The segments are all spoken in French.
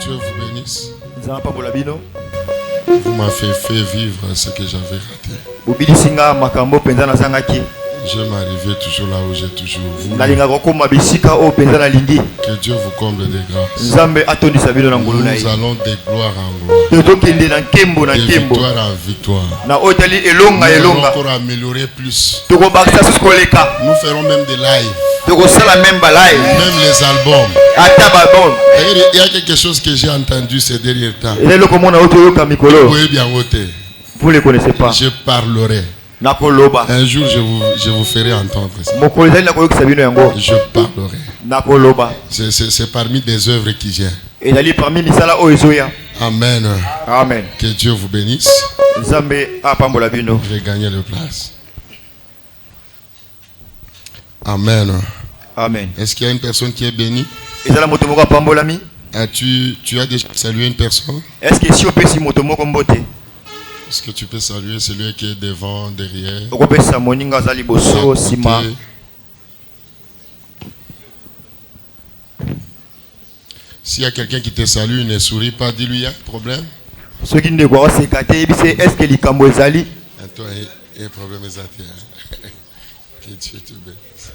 Dieu vous bénisse. Vous m'avez fait vivre ce que j'avais raté. Je m'arrivais toujours là où j'ai toujours voulu. Que Dieu vous comble de grâce. Nous allons de gloire en gloire, de victoire en victoire. Nous allons encore améliorer plus. Nous ferons même des lives. Même les albums. Il y a quelque chose que j'ai entendu ces derniers temps. Vous les connaissez pas. Je parlerai. Un jour je vous ferai entendre ça. Je parlerai. C'est parmi des œuvres qui viennent. Amen. Amen. Que Dieu vous bénisse. Regagnez le place. Amen. Amen. Est-ce qu'il y a une personne qui est bénie? Tu as déjà salué une personne? Est-ce que si on peut si est-ce que tu peux saluer celui qui est devant, derrière? S'il y a quelqu'un qui te salue, ne sourit pas, dis-lui, il y a un problème. Ceux qui ne voient pas, est-ce que les Cambozali? Toi, il y a un problème exact. Que Dieu te bénisse.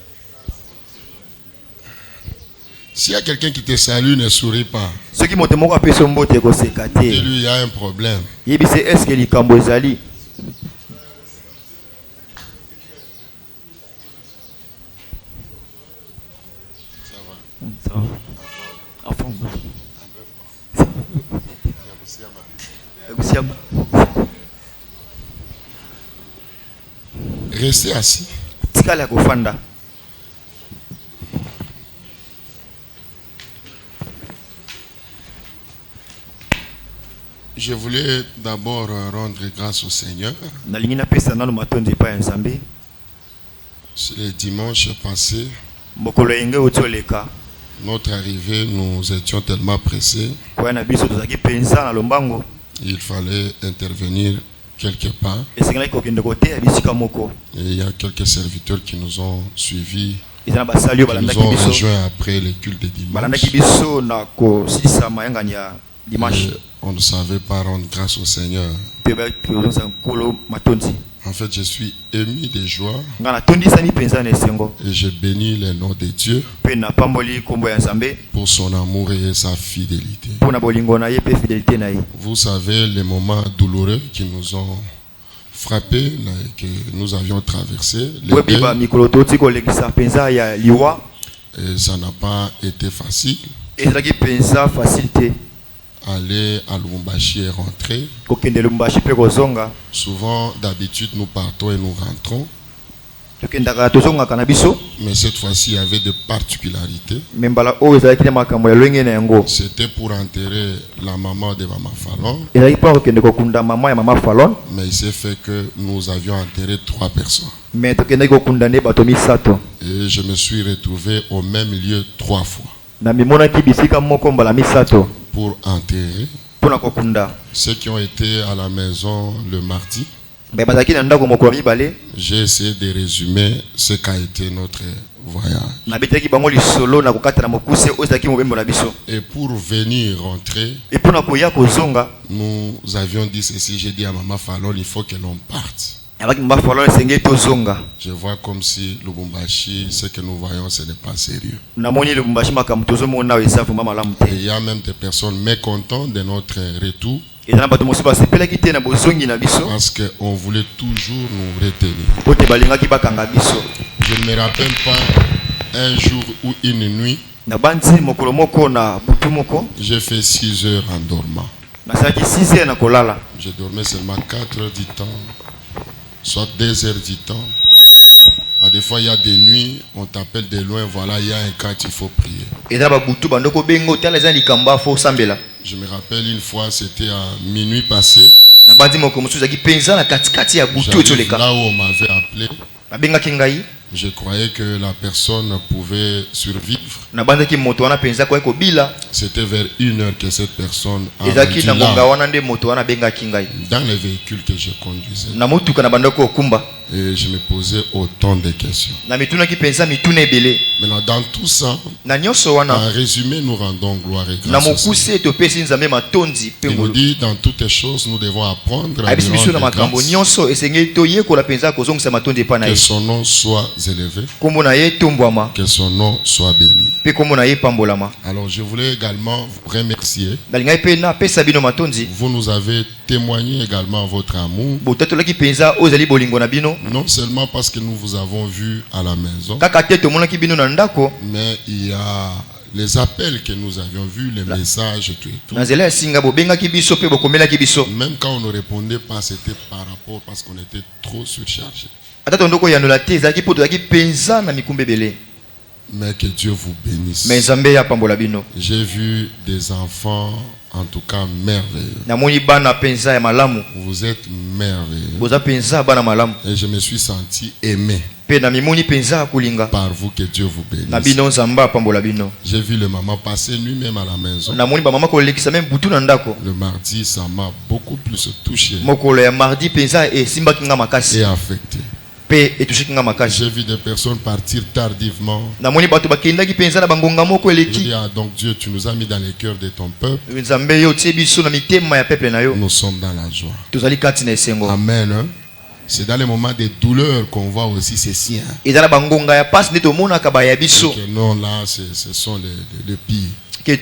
S'il y a quelqu'un qui te salue, ne souris pas. Ceux qui m'ont demandé son mot, dis-lui, il y a un problème. Est-ce que les Cambozali? Ça va. Restez assis. Je voulais d'abord rendre grâce au Seigneur. C'est le dimanche passé. Notre arrivée, nous étions tellement pressés. Il fallait intervenir quelque part. Et il y a quelques serviteurs qui nous ont suivis, qui nous ont rejoints après le culte de dimanche. Et on ne savait pas rendre grâce au Seigneur. En fait, je suis ému de joie et je bénis le nom de Dieu pour son amour et sa fidélité. Vous savez les moments douloureux qui nous ont frappés, que nous avions traversés. Et ça n'a pas été facile. Aller à Lubumbashi et rentrer. Souvent, d'habitude, nous partons et nous rentrons. Mais cette fois-ci, il y avait des particularités. C'était pour enterrer la maman de Maman Fallon. Mais il s'est fait que nous avions enterré 3 personnes. Et je me suis retrouvé au même lieu 3 fois. Pour enterrer ceux qui ont été à la maison le mardi. J'ai essayé de résumer ce qu'a été notre voyage. Et pour venir rentrer, nous avions dit ceci. J'ai dit à Maman Fallon, il faut que l'on parte. Je vois comme si Lubumbashi, ce que nous voyons, ce n'est pas sérieux. Et il y a même des personnes mécontentes de notre retour. Parce qu'on voulait toujours nous retenir. Je ne me rappelle pas un jour ou une nuit. J'ai fait 6 heures en dormant. Je dormais seulement 4 heures du temps, soit 2 heures du temps. Des fois, il y a des nuits, on t'appelle de loin, voilà, il y a un cas, il faut prier. Je me rappelle une fois, c'était à minuit passé. J'arrive là où on m'avait appelé. Je croyais que la personne pouvait survivre. C'était vers 1 heure que cette personne a rendu là, dans le véhicule que je conduisais. Et je me posais autant de questions. Maintenant, dans tout ça, en résumé, nous rendons gloire et grâce au Seigneur. Il nous dit, dans toutes les choses, nous devons apprendre à lui rendre grâce. Que son nom soit élevé. Que son nom soit béni. Alors, je voulais également vous remercier. Vous nous avez témoigné également votre amour. Non seulement parce que nous vous avons vu à la maison, mais il y a les appels que nous avions vus, les messages et tout et tout. Même quand on ne répondait pas, c'était par rapport parce qu'on était trop surchargé. Mais que Dieu vous bénisse. J'ai vu des enfants, en tout cas merveilleux. Vous êtes merveilleux. Et je me suis senti aimé par vous. Que Dieu vous bénisse. J'ai vu le maman passer lui-même à la maison. Le mardi, ça m'a beaucoup plus touché et affecté. J'ai vu des personnes partir tardivement. Je dis, ah, donc Dieu, tu nous as mis dans les cœurs de ton peuple. Nous sommes dans la joie. Amen. Hein? C'est dans les moments de douleur qu'on voit aussi ces signes. Non, là, ce sont les pires. Que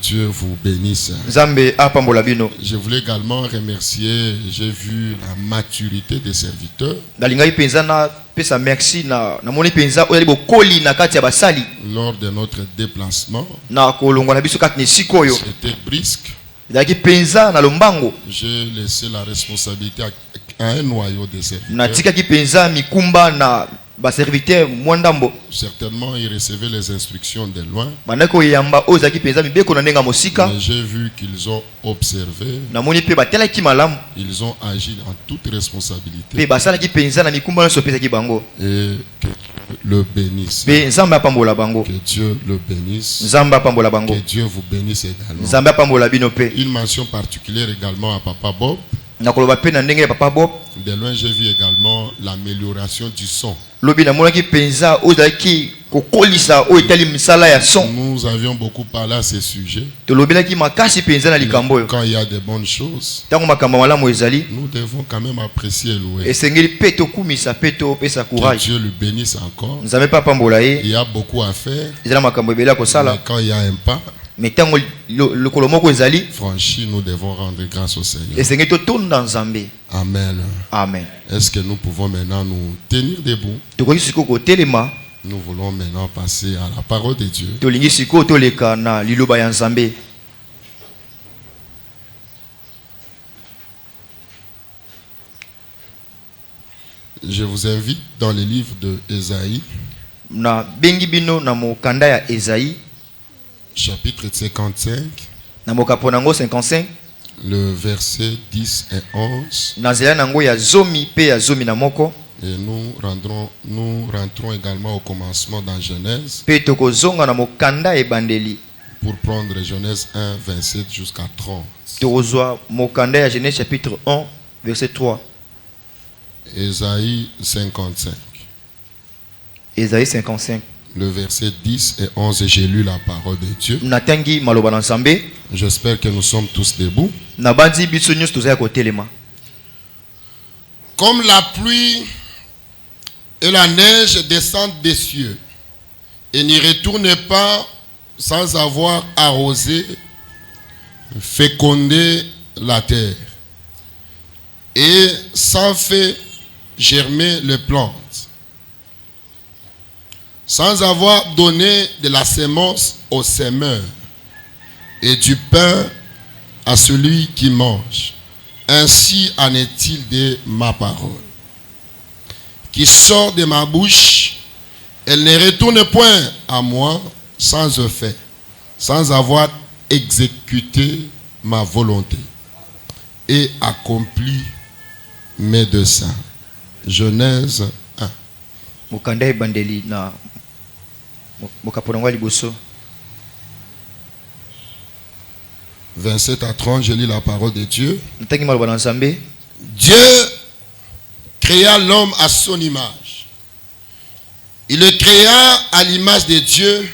Dieu vous bénisse. Je voulais également remercier, j'ai vu la maturité des serviteurs. Lors de notre déplacement, c'était brisque. J'ai laissé la responsabilité à un noyau de serviteurs. Certainement, ils recevaient les instructions de loin. Mais j'ai vu qu'ils ont observé. Ils ont agi en toute responsabilité. Et que le bénisse. Que Dieu le bénisse. Que Dieu vous bénisse également. Une mention particulière également à Papa Bob. De loin, j'ai vu également l'amélioration du son. Nous avions beaucoup parlé à ce sujet. Quand il y a de bonnes choses, nous devons quand même apprécier et louer. Que Dieu le bénisse encore. Il y a beaucoup à faire. Mais quand il y a un pas franchi, nous devons rendre grâce au Seigneur. Amen. Amen. Est-ce que nous pouvons maintenant nous tenir debout? Nous voulons maintenant passer à la parole de Dieu. Je vous invite dans le livre de Ésaïe, chapitre 55, le verset 10 et 11. Et nous rentrons également au commencement dans Genèse pour prendre Genèse 1, 27 jusqu'à 30. Genèse chapitre 1, verset 3. Ésaïe 55. Ésaïe 55. Le verset 10 et 11, et j'ai lu la parole de Dieu. J'espère que nous sommes tous debout. Comme la pluie et la neige descendent des cieux et n'y retournent pas sans avoir arrosé, fécondé la terre et sans faire germer les plantes, sans avoir donné de la sémence au semeur et du pain à celui qui mange. Ainsi en est-il de ma parole qui sort de ma bouche. Elle ne retourne point à moi sans effet, sans avoir exécuté ma volonté et accompli mes desseins. Genèse 1. 27 à 30, je lis la parole de Dieu. Dieu créa l'homme à son image. Il le créa à l'image de Dieu.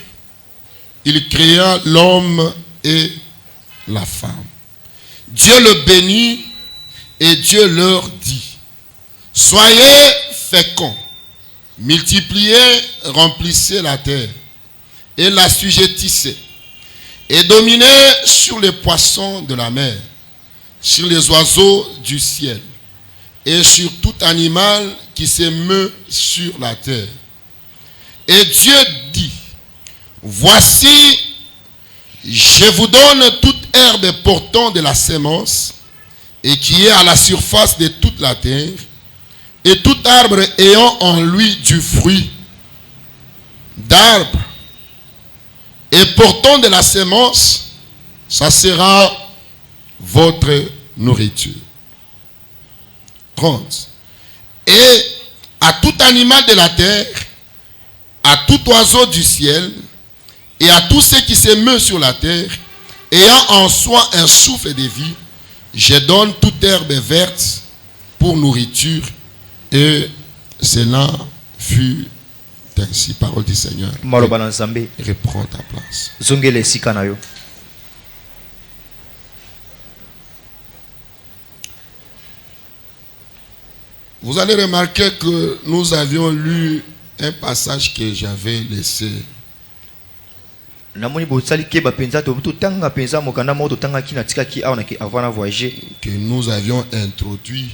Il créa l'homme et la femme. Dieu le bénit et Dieu leur dit: soyez féconds, multipliez, remplissez la terre et l'assujettissez, et dominez sur les poissons de la mer, sur les oiseaux du ciel, et sur tout animal qui se meut sur la terre. Et Dieu dit: voici, je vous donne toute herbe portant de la sémence, et qui est à la surface de toute la terre, et tout arbre ayant en lui du fruit d'arbre, et portant de la sémence, ça sera votre nourriture. 30. Et à tout animal de la terre, à tout oiseau du ciel, et à tous ceux qui se meuvent sur la terre, ayant en soi un souffle de vie, je donne toute herbe verte pour nourriture. Et cela fut ainsi. Parole du Seigneur. Reprends ta place. Vous allez remarquer que nous avions lu un passage que j'avais laissé. Que nous avions introduit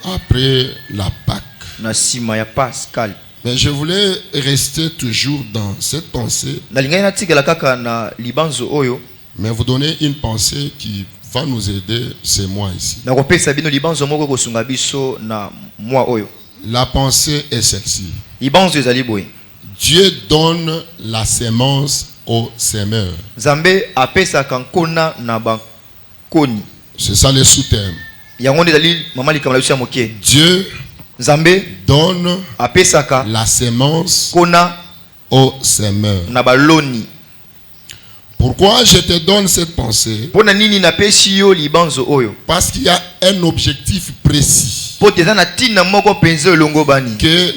après la Pâque. Mais je voulais rester toujours dans cette pensée. Mais vous donner une pensée qui va nous aider ce mois ici. La pensée est celle-ci. Dieu donne la sémence au semeur. C'est ça le sous-terme. Dieu donne la sémence au semeur. Pourquoi je te donne cette pensée? Parce qu'il y a un objectif précis que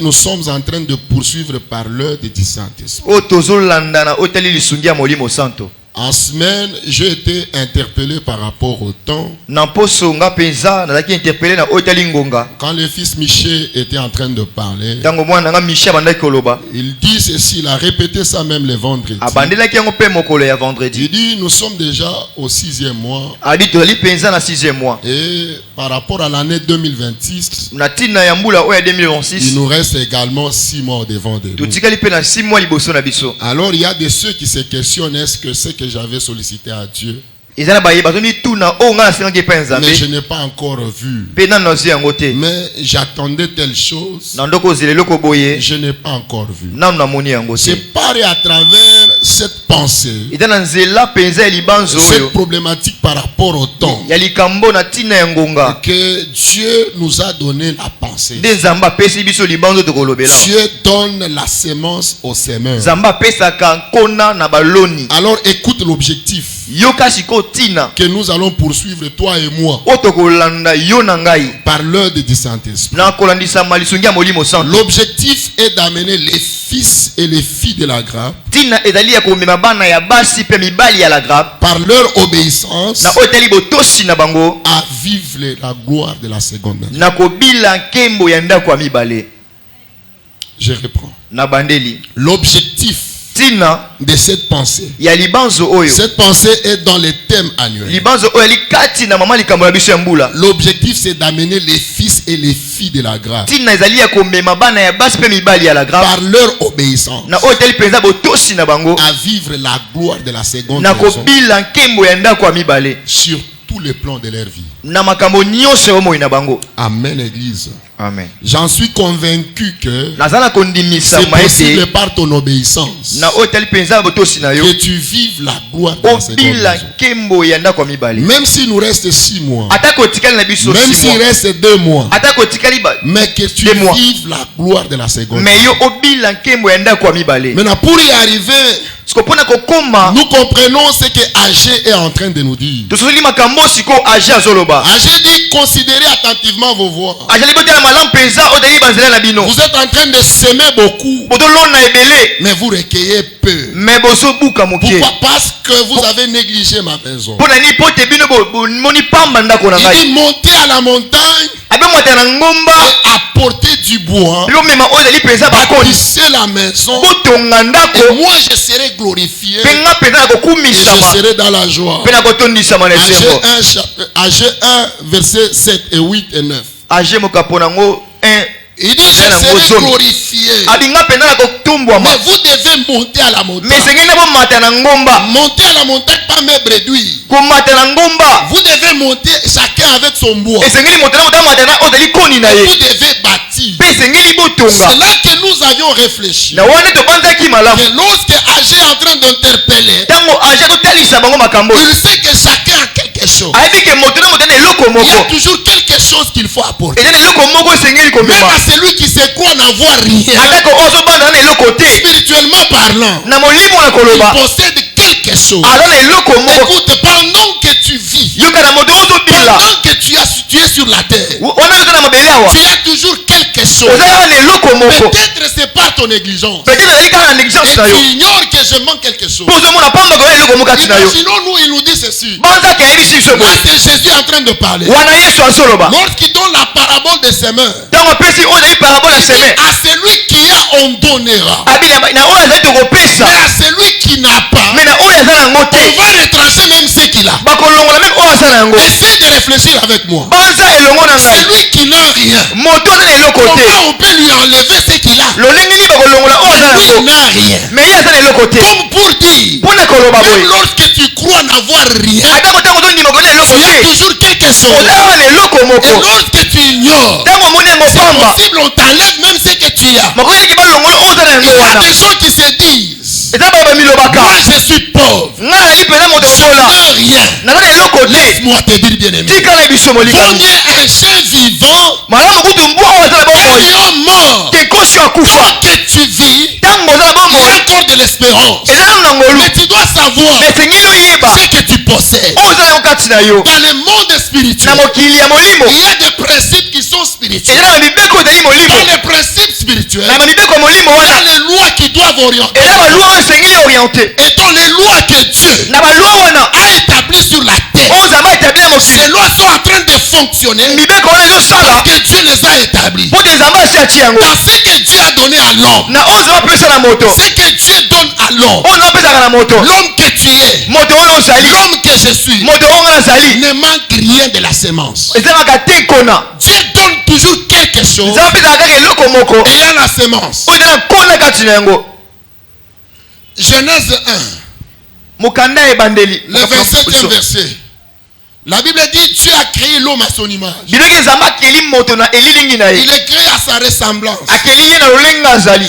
nous sommes en train de poursuivre par l'heure de Saint-Esprit. En semaine, j'ai été interpellé par rapport au temps. Quand le fils Michel était en train de parler, il dit ceci, il a répété ça même le vendredi. Il dit, nous sommes déjà au 6e mois. Et par rapport à l'année 2026, il nous reste également 6 mois devant de nous. Alors il y a de ceux qui se questionnent, est-ce que c'est que j'avais sollicité à Dieu? Mais je n'ai pas encore vu. Mais j'attendais telle chose. Je n'ai pas encore vu. C'est par et à travers cette pensée, cette problématique par rapport au temps, que Dieu nous a donné la pensée. Dieu donne la sémence au semeur. Alors écoute l'objectif que nous allons poursuivre, toi et moi, par l'heure de Saint-Esprit. L'objectif est d'amener les fils et les filles de la grappe par leur obéissance à vivre la gloire de la seconde nature. Je reprends. L'objectif de cette pensée. Cette pensée est dans les thèmes annuels. L'objectif c'est d'amener les fils et les filles de la grâce par leur obéissance à vivre la gloire de la seconde raison sur tous les plans de leur vie. Amen, Église. Amen. J'en suis convaincu que c'est possible par ton obéissance que tu vives la gloire de la seconde raison. Même s'il nous reste 6 mois, même s'il reste 2 mois, mais que tu vives la gloire de la seconde raison. Maintenant, pour y arriver, Nous comprenons ce que Agé est en train de nous dire. Agé dit considérez attentivement vos voies. Vous êtes en train de semer beaucoup, mais vous recueillez peu. Pourquoi? Parce que vous avez négligé ma maison. Il dit montez à la montagne et apportez du bois, bâtissez la maison, et moi je serai glorifié et je serai dans la joie. Agé 1, versets 7 et 8 et 9. Il dit je serai glorifié. Mais vous devez monter à la montagne. Monter à la montagne, pas mes bredouilles. Vous devez monter chacun avec son bois. Et vous devez bâtir. C'est là que nous avions réfléchi. Que lorsque Agé est en train d'interpeller, il sait que chacun a quelque chose. Il y a toujours quelque chose qu'il faut apporter. Même à celui qui se croit n'avoir rien, spirituellement parlant, il possède quelque chose. Écoute, pendant que tu vis, pendant que tu es sur la terre, tu as toujours quelque chose. Peut-être c'est pas ton négligence. Et tu ignores que je manque quelque chose. Imaginons-nous, il nous dit ceci. Là, c'est Jésus en train de parler. Lorsqu'il donne la parabole des semeurs, à celui qui a, on donnera. Mais à celui qui n'a pas, on va retrancher même ce qu'il a. Essaye de réfléchir avec moi. Celui qui n'a rien, comment on peut lui enlever ce qu'il a? Lui n'a rien. Comme pour dire, même lorsque tu crois n'avoir rien, il y a toujours quelque chose. Et lorsque tu ignores, c'est possible, on t'enlève même ce que tu as. Il y a des gens qui se disent, moi je suis pauvre, je n'ai rien. Laisse-moi te dire, bien aimé, combien un chien vivant et un mort, tant que tu vis, il y a encore de l'espérance. Mais tu dois savoir ce que tu possèdes. Dans le monde spirituel, il y a des principes qui sont spirituels. Dans les principes spirituels, il y a les lois qui doivent orienter. Et dans les lois que Dieu a établies sur la terre, ces lois sont en train de fonctionner parce que Dieu les a établies. Dans ce que Dieu a donné à l'homme, ce que Dieu donne à l'homme, l'homme que tu es, l'homme que je suis, ne manque rien de la sémence. Dieu donne toujours quelque chose ayant la sémence. Genèse 1, le 27e verset. La Bible dit Dieu a créé l'homme à son image. Il est créé à sa ressemblance.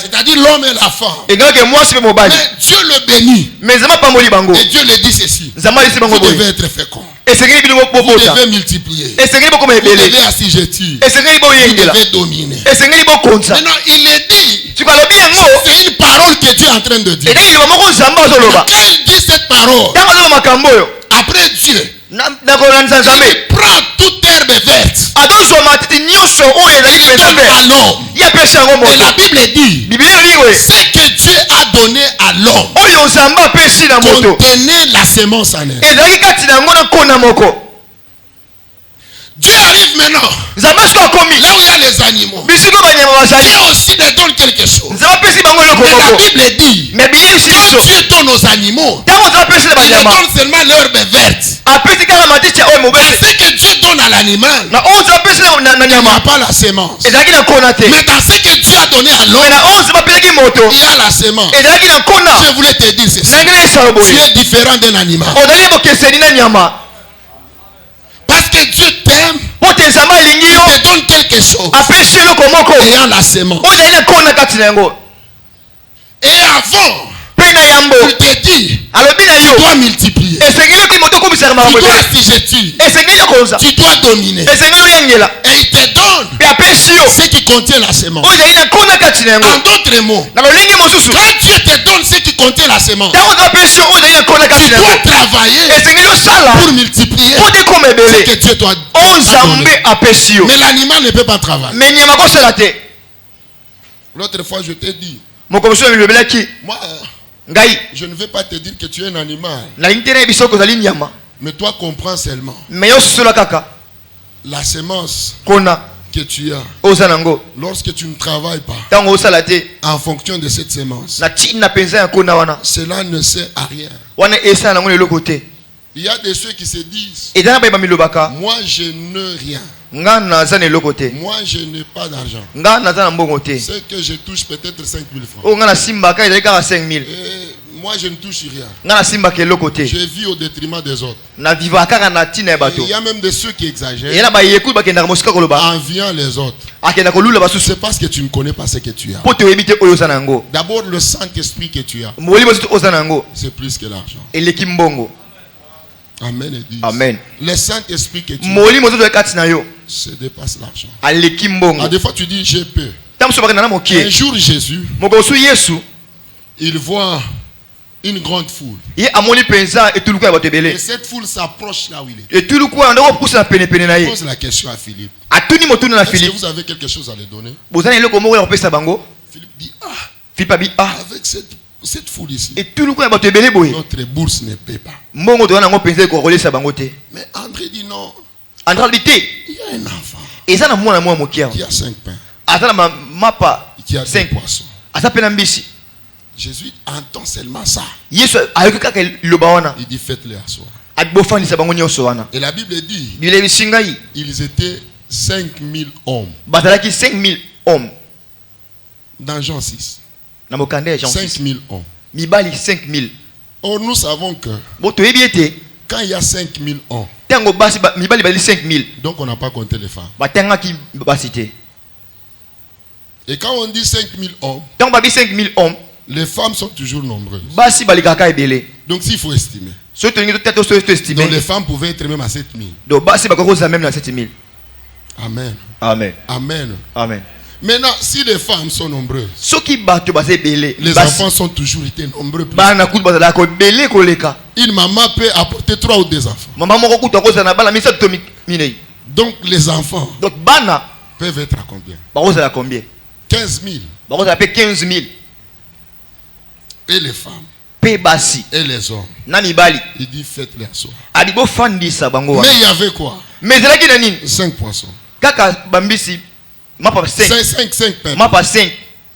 C'est-à-dire l'homme et la femme. Mais Dieu le bénit. Et Dieu le dit ceci. Vous devez être fécond. Vous devez multiplier. Vous devez assujettir. Vous devez dominer. Maintenant, il est dit, c'est une parole que Dieu est en train de dire. Quand il dit cette parole, après Dieu, il prend toute herbe verte. Il donne à l'homme. Et la Bible dit, ce que Dieu a donné à l'homme contenait la sémence en elle. Dieu arrive maintenant là où il y a les animaux. Dieu aussi leur donne quelque chose. Mais la Bible dit, quand Dieu donne aux animaux, il leur donne seulement l'herbe verte. Ce que Dieu donne à l'animal, il n'y a pas la sémence. Mais dans ce que Dieu a donné à l'homme, il y a la sémence. Je voulais te dire ceci. Tu es différent d'un animal. Parce que Dieu t'aime, il te donne quelque chose ayant la sémence. Et avant, il te dit, tu dois multiplier. dois assujettir. Tu dois dominer. Et il te donne ce qui contient la sémence. En d'autres mots, quand Dieu te donne ce qui contient la sémence, tu dois travailler pour multiplier ce que Dieu t'a donné. Mais l'animal ne peut pas travailler. L'autre fois, je t'ai dit, moi, je ne vais pas te dire que tu es un animal. Mais toi, comprends seulement. La sémence que tu as, lorsque tu ne travailles pas en fonction de cette sémence, cela ne sert à rien. Il y a des ceux qui se disent, moi je n'ai rien. Moi je n'ai pas d'argent. C'est que je touche peut-être 5 000 francs. Moi je ne touche rien. Je vis au détriment des autres. Il y a même de ceux qui exagèrent en enviant les autres. C'est parce que tu ne connais pas ce que tu as. D'abord le Saint-Esprit que tu as, c'est plus que l'argent. Amen. Amen. Le Saint-Esprit que tu as, ça dépasse l'argent. Des fois tu dis j'ai peur. Un jour Jésus, il voit une grande foule. Et cette foule s'approche là où il est. Il pose la question à Philippe. Est-ce que vous avez quelque chose à lui donner? Philippe dit avec cette foule ici, notre bourse ne paie pas. Mais André dit non. Il y a un enfant qui a 5 pains, qui a 5 poissons. Jésus entend seulement ça. Il dit faites-les asseoir. Et la Bible dit ils étaient 5000 hommes. Dans Jean 6. 5000 hommes. Or nous savons que quand il y a 5000 hommes, donc on n'a pas compté les femmes. Et quand on dit 5000 hommes, les femmes sont toujours nombreuses. Donc s'il faut estimer, donc les femmes pouvaient être même à 7000. Amen. Amen. Amen. Amen. Maintenant, si les femmes sont nombreuses, les enfants sont toujours été nombreux. Une maman peut apporter 3 ou 2 enfants. Donc les enfants peuvent être à combien? 15 000. Et les femmes et les hommes, il dit faites-les asseoir. Mais il y avait quoi? 5 poissons. 5 pains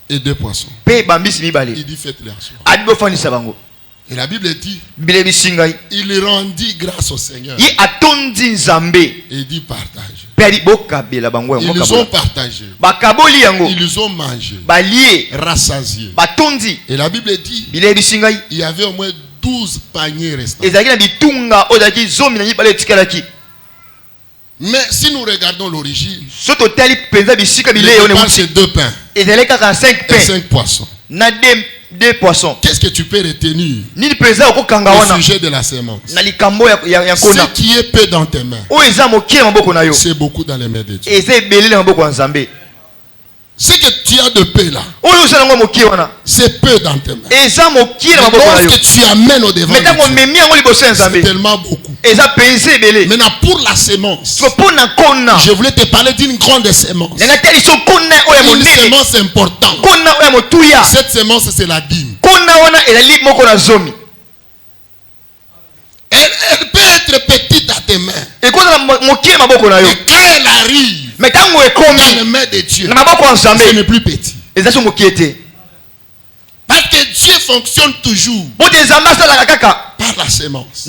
et 2 poissons. Il dit faites-les asseoir. Et la Bible dit il rendit grâce au Seigneur. Et il dit partage. Ils ont partagé. Ils ont mangé. Rassasié. Et la Bible dit il y avait au moins 12 paniers restants. Mais si nous regardons l'origine, il parle de 2 pains et 5 poissons. 2 poissons. Qu'est-ce que tu peux retenir au sujet de la sémence? Ce qui est peu dans tes mains, c'est beaucoup dans les mains de Dieu. Ce que tu as de peu là, c'est peu dans tes mains. Mais lorsque tu amènes au devant de Dieu, c'est tellement beaucoup. Maintenant pour la sémence, je voulais te parler d'une grande sémence. Une sémence importante. Cette sémence c'est la dîme. Elle peut être petite à tes mains. Et quand elle arrive dans les mains de Dieu, ce n'est plus petit. Parce que Dieu fonctionne toujours par la sémence.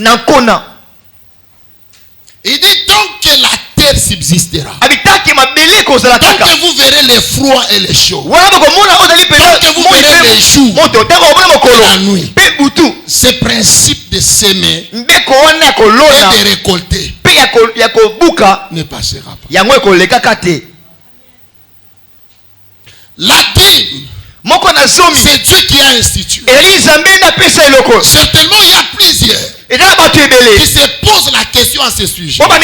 Il dit donc que la terre subsistera. Tant que vous verrez les froids et les chauds. Tant que vous verrez les jours et la nuit. Ce principe de s'aimer et de récolter ne passera pas. La dîme, c'est Dieu qui a institué. Certainement il y a plusieurs qui se pose la question à ce sujet. Doit-on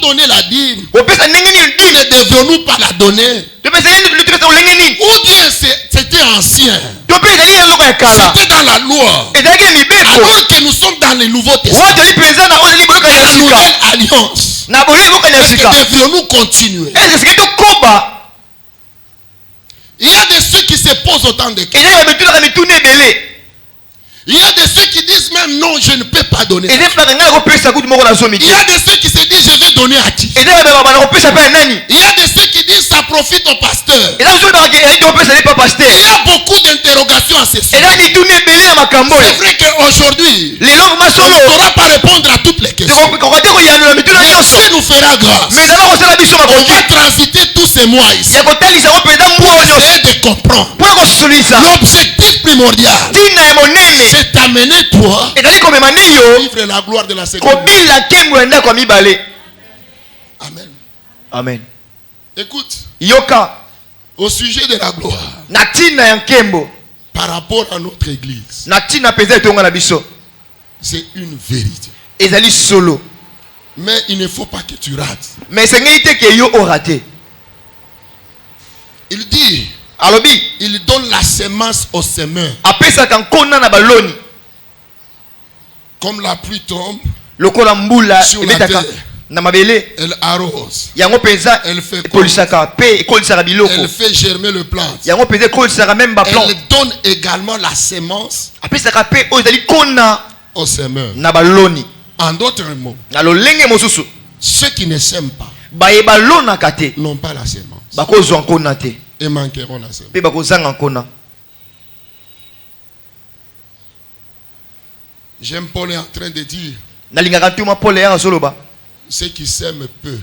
donner la dîme? Ne devions-nous pas la donner? Ou bien c'était ancien? C'était dans la loi. Alors que nous sommes dans le Nouveau Testament, la nouvelle alliance, devions-nous continuer? Il y a de ceux qui se posent autant de questions. Il y a de ceux qui disent même non, je ne peux pas donner. Il y a de ceux qui se disent je vais donner à qui? Il y a de ceux qui disent ça profite au pasteur. Il y a beaucoup d'interrogations à ce sujet. C'est vrai qu'aujourd'hui, on ne saura pas répondre à toutes les questions. Mais Dieu nous fera grâce. On va transiter tous ces mois ici pour essayer de comprendre. L'objectif primordial, c'est d'amener toi à vivre la gloire de la seconde. Amen. Amen. Écoute. Yoka. Au sujet de la gloire. Par rapport à notre église. C'est une vérité. Mais il ne faut pas que tu rates. Il dit. Il donne la semence au semeur. Comme la pluie tombe sur la terre, elle arrose, elle fait germer le plant. Elle donne également la semence au semeur. En d'autres mots, ceux qui ne s'aiment pas n'ont pas la semence et manqueront la semence. J'aime Paul est en train de dire ceux qui s'aiment peu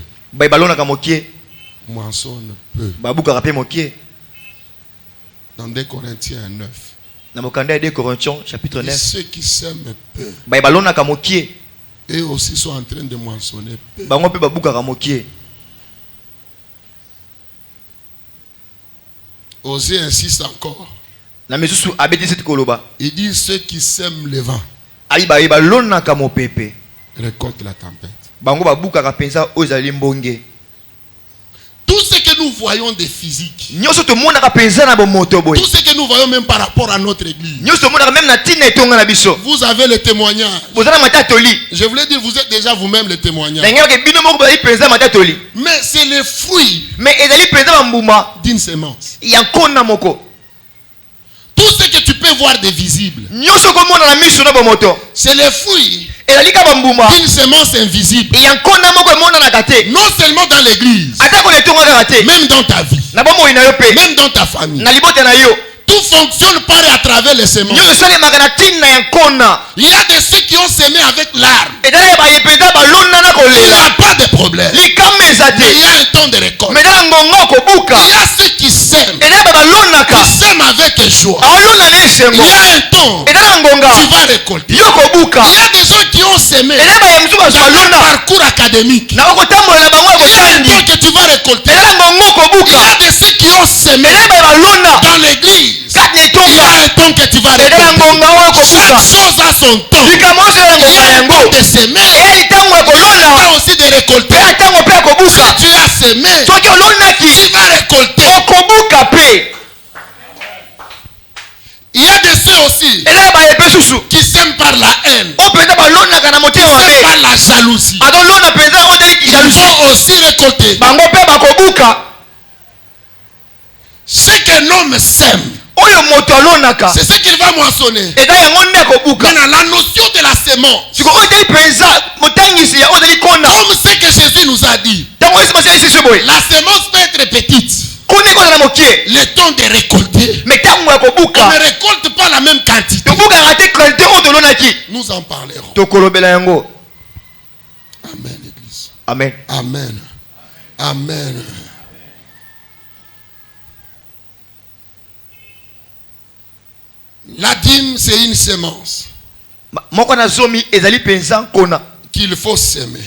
moissonnent peu. Dans 2 Corinthiens 9. Chapitre 9. Ceux qui s'aiment peu eux aussi sont en train de moissonner peu. Osée insiste encore. Il dit ceux qui sèment le vent récoltent la tempête. Tout ce que nous voyons de physique, tout ce que nous voyons même par rapport à notre église, vous avez le témoignage. Je voulais dire, vous êtes déjà vous-même le témoignage. Mais c'est le fruit d'une semence. Tout ce que tu peux voir de visible, c'est le fruit d'une semence invisible. Non seulement dans l'église, même dans ta vie, même dans ta famille. Tout fonctionne par et à travers les semences. Il y a de ceux qui ont semé avec l'arme. Il n'y a pas de problème. Mais il y a un temps de récolte. Il y a ceux qui sèment avec joie. Il y a un temps tu vas récolter. Il y a des gens qui ont semé dans leur parcours académique. Il y a un temps que tu vas récolter. Il y a de ceux qui ont semé dans l'église. Il y a un temps que tu vas récolter. Chaque chose a son temps. Il y a un temps de semer. Il y a aussi de récolter. Si tu as semé, tu vas récolter. Il y a de ceux aussi qui s'aiment par la haine, qui s'aiment par la jalousie. Ils vont aussi récolter. Ce qu'un homme sème, c'est ce qu'il va moissonner. Maintenant, la notion de la semence, comme ce que Jésus nous a dit, la semence peut être petite. Le temps de récolter, on ne récolte pas la même quantité. Nous en parlerons. Amen, Église. Amen. Amen. Amen. La dîme, c'est une semence qu'il faut semer.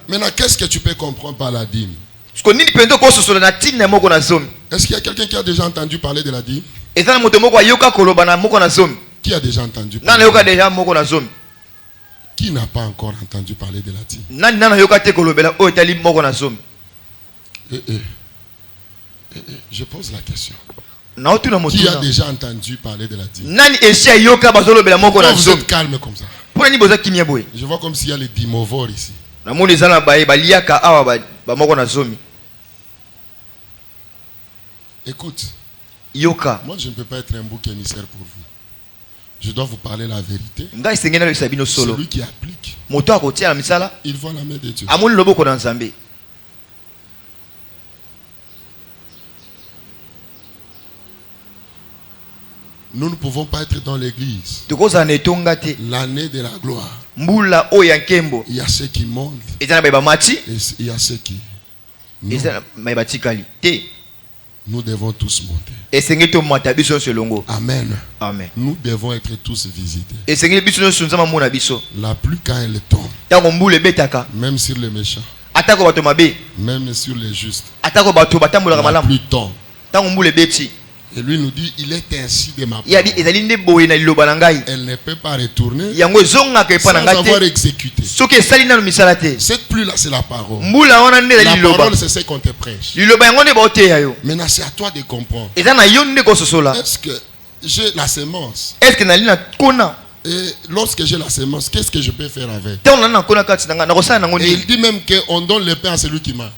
Maintenant, qu'est-ce que tu peux comprendre par la dîme? Est-ce qu'il y a quelqu'un qui a déjà entendu parler de la dîme? Qui a déjà entendu parler? Qui n'a pas encore entendu parler de la dîme? Je pose la question. Qui a déjà entendu parler de la dîme? Pourquoi vous êtes calme comme ça? Je vois comme s'il y a les dîmovores ici. Écoute, moi je ne peux pas être un bouc émissaire pour vous. Je dois vous parler la vérité. Celui qui applique, il voit la main de Dieu. Nous ne pouvons pas être dans l'église l'année de la gloire. Il y a ceux qui montent et il y a ceux qui non. Nous devons tous monter. Amen. Amen. Nous devons être tous visités. La pluie quand elle tombe, même sur les méchants, même sur les justes, la pluie tombe. Et lui nous dit, il est ainsi de ma part. Elle ne peut pas retourner sans avoir exécuté. Cette pluie-là, c'est la parole. La parole, c'est ce qu'on te prêche. Maintenant, c'est à toi de comprendre. Est-ce que j'ai la semence? Et lorsque j'ai la semence, qu'est-ce que je peux faire avec? Et il dit même qu'on donne le pain à celui qui mange.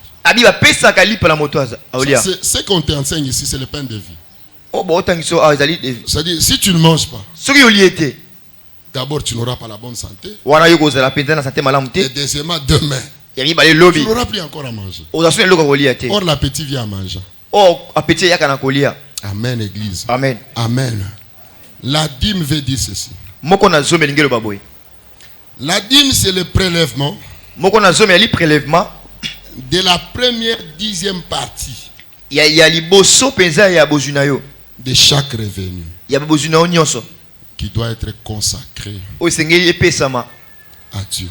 Ce qu'on t'enseigne ici, c'est le pain de vie. C'est-à-dire, si tu ne manges pas, d'abord tu n'auras pas la bonne santé. Et deuxièmement, demain, tu n'auras plus encore à manger. Or, l'appétit vient en mangeant. Amen, Église. Amen. Amen. La dîme veut dire ceci. La dîme, c'est le prélèvement de la première 10e partie de chaque revenu qui doit être consacré à Dieu.